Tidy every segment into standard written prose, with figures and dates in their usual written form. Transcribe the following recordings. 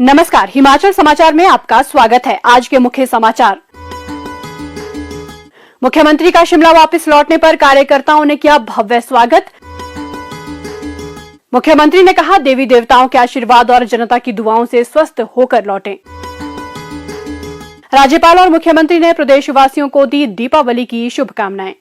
नमस्कार, हिमाचल समाचार में आपका स्वागत है। आज के मुख्य समाचार। मुख्यमंत्री का शिमला वापस लौटने पर कार्यकर्ताओं ने किया भव्य स्वागत। मुख्यमंत्री ने कहा, देवी देवताओं के आशीर्वाद और जनता की दुआओं से स्वस्थ होकर लौटें। राज्यपाल और मुख्यमंत्री ने प्रदेशवासियों को दी दीपावली की शुभकामनाएं।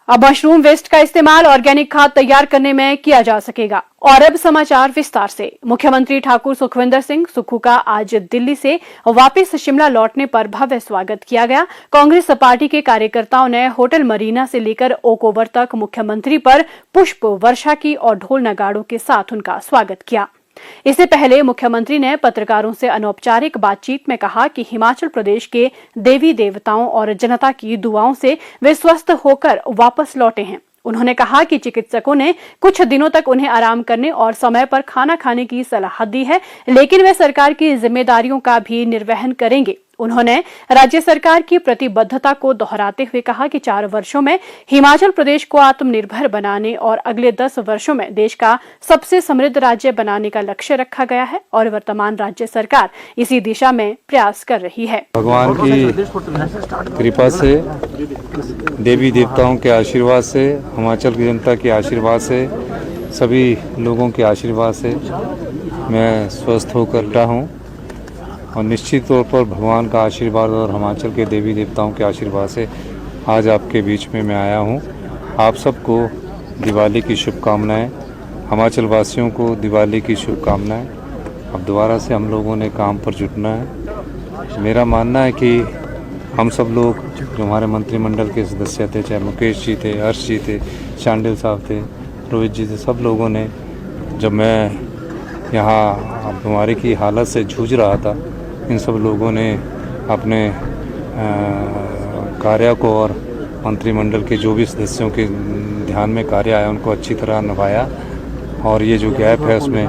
अब मशरूम वेस्ट का इस्तेमाल ऑर्गेनिक खाद तैयार करने में किया जा सकेगा। और अब समाचार विस्तार से। मुख्यमंत्री ठाकुर सुखविंदर सिंह सुक्खू का आज दिल्ली से वापस शिमला लौटने पर भव्य स्वागत किया गया। कांग्रेस पार्टी के कार्यकर्ताओं ने होटल मरीना से लेकर ओक ओवर तक मुख्यमंत्री पर पुष्प वर्षा की और ढोल नगाड़ों के साथ उनका स्वागत किया। इससे पहले मुख्यमंत्री ने पत्रकारों से अनौपचारिक बातचीत में कहा कि हिमाचल प्रदेश के देवी देवताओं और जनता की दुआओं से वे स्वस्थ होकर वापस लौटे हैं। उन्होंने कहा कि चिकित्सकों ने कुछ दिनों तक उन्हें आराम करने और समय पर खाना खाने की सलाह दी है, लेकिन वे सरकार की जिम्मेदारियों का भी निर्वहन करेंगे। उन्होंने राज्य सरकार की प्रतिबद्धता को दोहराते हुए कहा कि 4 वर्षों में हिमाचल प्रदेश को आत्मनिर्भर बनाने और अगले 10 वर्षों में देश का सबसे समृद्ध राज्य बनाने का लक्ष्य रखा गया है और वर्तमान राज्य सरकार इसी दिशा में प्रयास कर रही है। भगवान की कृपा से, देवी देवताओं के आशीर्वाद से, हिमाचल की जनता के आशीर्वाद से, सभी लोगों के आशीर्वाद से मैं स्वस्थ होकर लौटा हूँ और निश्चित तौर पर भगवान का आशीर्वाद और हिमाचल के देवी देवताओं के आशीर्वाद से आज आपके बीच में मैं आया हूँ। आप सबको दिवाली की शुभकामनाएं, हिमाचल वासियों को दिवाली की शुभकामनाएं। अब दोबारा से हम लोगों ने काम पर जुटना है। मेरा मानना है कि हम सब लोग जो हमारे मंत्रिमंडल के सदस्य थे, चाहे मुकेश जी थे, हर्ष जी थे, शांडिल साहब थे, रोहित जी थे, सब लोगों ने, जब मैं यहाँ बीमारी की हालत से जूझ रहा था, इन सब लोगों ने अपने कार्य को और मंत्रिमंडल के जो भी सदस्यों के ध्यान में कार्य आया उनको अच्छी तरह निभाया और ये जो गैप है उसमें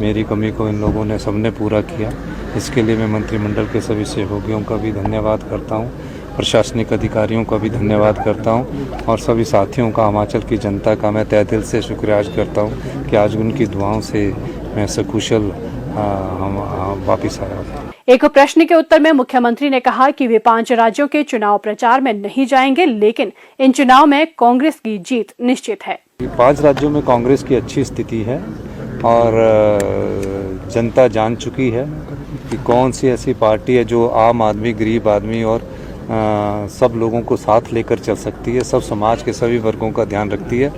मेरी कमी को इन लोगों ने सबने पूरा किया। इसके लिए मैं मंत्रिमंडल के सभी सहयोगियों का भी धन्यवाद करता हूँ, प्रशासनिक अधिकारियों का भी धन्यवाद करता हूँ और सभी साथियों का, हिमाचल की जनता का मैं तहे दिल से शुक्रिया करता हूँ कि आज उनकी दुआओं से मैं सकुशल वापिस आया हूँ। एक प्रश्न के उत्तर में मुख्यमंत्री ने कहा कि वे 5 राज्यों के चुनाव प्रचार में नहीं जाएंगे, लेकिन इन चुनाव में कांग्रेस की जीत निश्चित है। 5 राज्यों में कांग्रेस की अच्छी स्थिति है और जनता जान चुकी है कि कौन सी ऐसी पार्टी है जो आम आदमी, गरीब आदमी और सब लोगों को साथ लेकर चल सकती है, सब समाज के सभी वर्गों का ध्यान रखती है।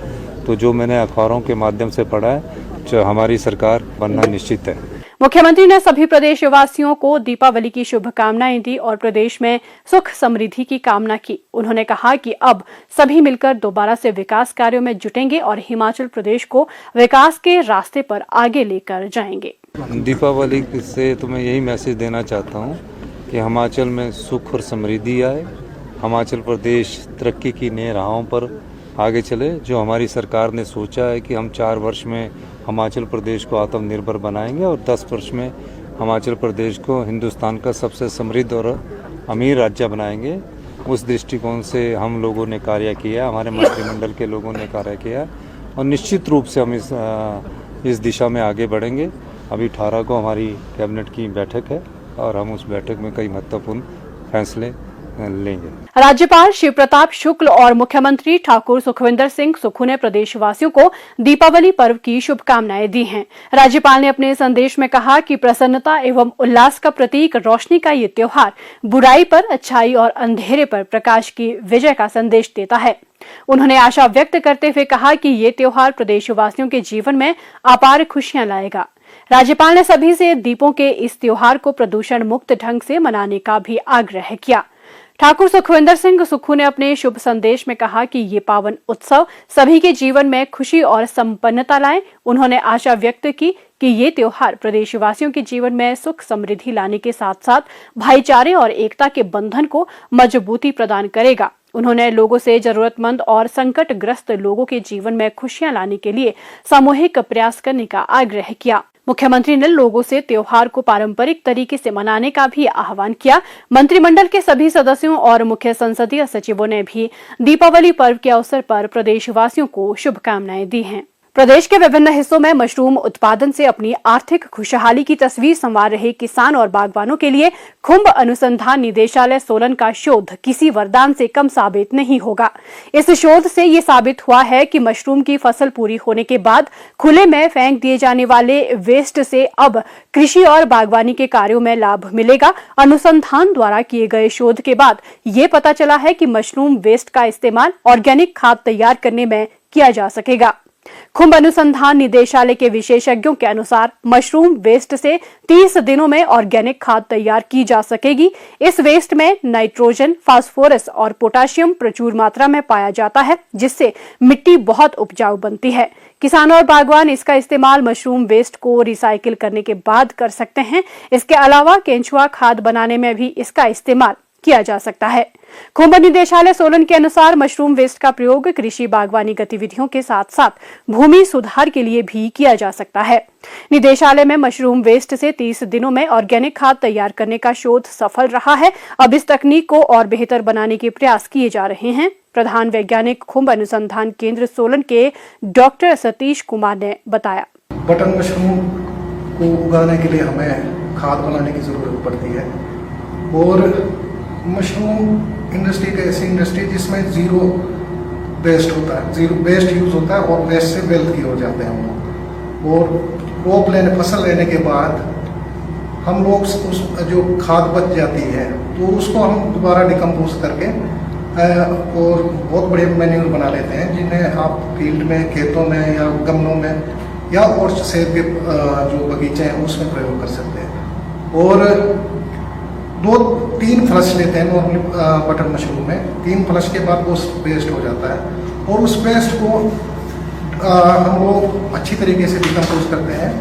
तो जो मैंने अखबारों के माध्यम से पढ़ा है, जो हमारी सरकार बनना निश्चित है। मुख्यमंत्री ने सभी प्रदेशवासियों को दीपावली की शुभकामनाएं दी और प्रदेश में सुख समृद्धि की कामना की। उन्होंने कहा कि अब सभी मिलकर दोबारा से विकास कार्यों में जुटेंगे और हिमाचल प्रदेश को विकास के रास्ते पर आगे लेकर जाएंगे। दीपावली से तो मैं यही मैसेज देना चाहता हूँ कि हिमाचल में सुख और समृद्धि आए, हिमाचल प्रदेश तरक्की की नई राहों पर आगे चले। जो हमारी सरकार ने सोचा है कि हम 4 वर्ष में हिमाचल प्रदेश को आत्मनिर्भर बनाएंगे और 10 वर्ष में हिमाचल प्रदेश को हिंदुस्तान का सबसे समृद्ध और अमीर राज्य बनाएंगे, उस दृष्टिकोण से हम लोगों ने कार्य किया, हमारे मंत्रिमंडल के लोगों ने कार्य किया और निश्चित रूप से हम इस दिशा में आगे बढ़ेंगे। अभी 18 को हमारी कैबिनेट की बैठक है और हम उस बैठक में कई महत्वपूर्ण फैसले लेंगे। राज्यपाल शिव प्रताप शुक्ल और मुख्यमंत्री ठाकुर सुखविंदर सिंह सुक्खू ने प्रदेशवासियों को दीपावली पर्व की शुभकामनाएं दी हैं। राज्यपाल ने अपने संदेश में कहा कि प्रसन्नता एवं उल्लास का प्रतीक रोशनी का ये त्योहार बुराई पर अच्छाई और अंधेरे पर प्रकाश की विजय का संदेश देता है। उन्होंने आशा व्यक्त करते हुए कहा कि ये त्योहार प्रदेशवासियों के जीवन में अपार खुशियां लाएगा। राज्यपाल ने सभी से दीपों के इस त्योहार को प्रदूषण मुक्त ढंग से मनाने का भी आग्रह किया। ठाकुर सुखविंदर सिंह सुक्खू ने अपने शुभ संदेश में कहा कि ये पावन उत्सव सभी के जीवन में खुशी और संपन्नता लाए। उन्होंने आशा व्यक्त की कि ये त्योहार प्रदेशवासियों के जीवन में सुख समृद्धि लाने के साथ साथ भाईचारे और एकता के बंधन को मजबूती प्रदान करेगा। उन्होंने लोगों से जरूरतमंद और संकटग्रस्त लोगों के जीवन में खुशियां लाने के लिए सामूहिक प्रयास करने का आग्रह किया। मुख्यमंत्री ने लोगों से त्योहार को पारंपरिक तरीके से मनाने का भी आह्वान किया। मंत्रिमंडल के सभी सदस्यों और मुख्य संसदीय सचिवों ने भी दीपावली पर्व के अवसर पर प्रदेशवासियों को शुभकामनाएं दी हैं। प्रदेश के विभिन्न हिस्सों में मशरूम उत्पादन से अपनी आर्थिक खुशहाली की तस्वीर संवार रहे किसान और बागवानों के लिए खुंब अनुसंधान निदेशालय सोलन का शोध किसी वरदान से कम साबित नहीं होगा। इस शोध से ये साबित हुआ है कि मशरूम की फसल पूरी होने के बाद खुले में फेंक दिए जाने वाले वेस्ट से अब कृषि और बागवानी के कार्यों में लाभ मिलेगा। अनुसंधान द्वारा किए गए शोध के बाद ये पता चला है कि मशरूम वेस्ट का इस्तेमाल ऑर्गेनिक खाद तैयार करने में किया जा सकेगा। खुंब अनुसंधान निदेशालय के विशेषज्ञों के अनुसार मशरूम वेस्ट से 30 दिनों में ऑर्गेनिक खाद तैयार की जा सकेगी। इस वेस्ट में नाइट्रोजन, फास्फोरस और पोटाशियम प्रचुर मात्रा में पाया जाता है, जिससे मिट्टी बहुत उपजाऊ बनती है। किसान और बागवान इसका इस्तेमाल मशरूम वेस्ट को रिसाइकिल करने के बाद कर सकते हैं। इसके अलावा केंचुआ खाद बनाने में भी इसका इस्तेमाल किया जा सकता है। खुंब निदेशालय सोलन के अनुसार मशरूम वेस्ट का प्रयोग कृषि बागवानी गतिविधियों के साथ साथ भूमि सुधार के लिए भी किया जा सकता है। निदेशालय में मशरूम वेस्ट से 30 दिनों में ऑर्गेनिक खाद तैयार करने का शोध सफल रहा है। अब इस तकनीक को और बेहतर बनाने के प्रयास किए जा रहे हैं। प्रधान वैज्ञानिक खुंब अनुसंधान केंद्र सोलन के डॉक्टर सतीश कुमार ने बताया। बटन मशरूम को उगाने के लिए हमें खाद बनाने की जरूरत पड़ती है और मशरूम इंडस्ट्री एक ऐसी इंडस्ट्री जिसमें जीरो वेस्ट होता है, जीरो वेस्ट यूज होता है और वेस्ट से वेल्थ की हो जाते हैं हम लोग। और क्रॉप लेने, फसल लेने के बाद हम लोग उस जो खाद बच जाती है तो उसको हम दोबारा डिकम्पोज करके और बहुत बड़े मैन्यूर बना लेते हैं, जिन्हें आप फील्ड में, खेतों में या गमलों में या और सेब के जो बगीचे हैं उसमें प्रयोग कर सकते हैं। और 2-3 फ्लश लेते हैं नॉर्मली बटर मशरूम में। 3 फ्लश के बाद वो वेस्ट हो जाता है और उस वेस्ट को हम लोग अच्छी तरीके से डिकम्पोज करते हैं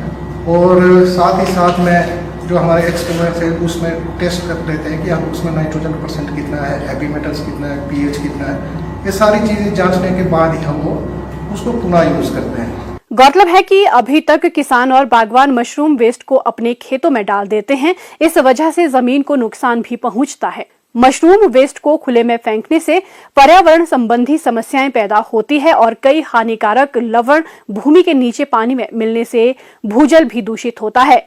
और साथ ही साथ में जो हमारे एक्सपेरिमेंट है उसमें टेस्ट कर लेते हैं कि हम उसमें नाइट्रोजन % कितना है, हैवी मेटल्स कितना है, pH कितना है। ये सारी चीज़ें जांचने के बाद ही हम लोग उसको पुनः यूज़ करते हैं। गौरतलब है कि अभी तक किसान और बागवान मशरूम वेस्ट को अपने खेतों में डाल देते हैं। इस वजह से जमीन को नुकसान भी पहुंचता है। मशरूम वेस्ट को खुले में फेंकने से पर्यावरण संबंधी समस्याएं पैदा होती है और कई हानिकारक लवण भूमि के नीचे पानी में मिलने से भूजल भी दूषित होता है।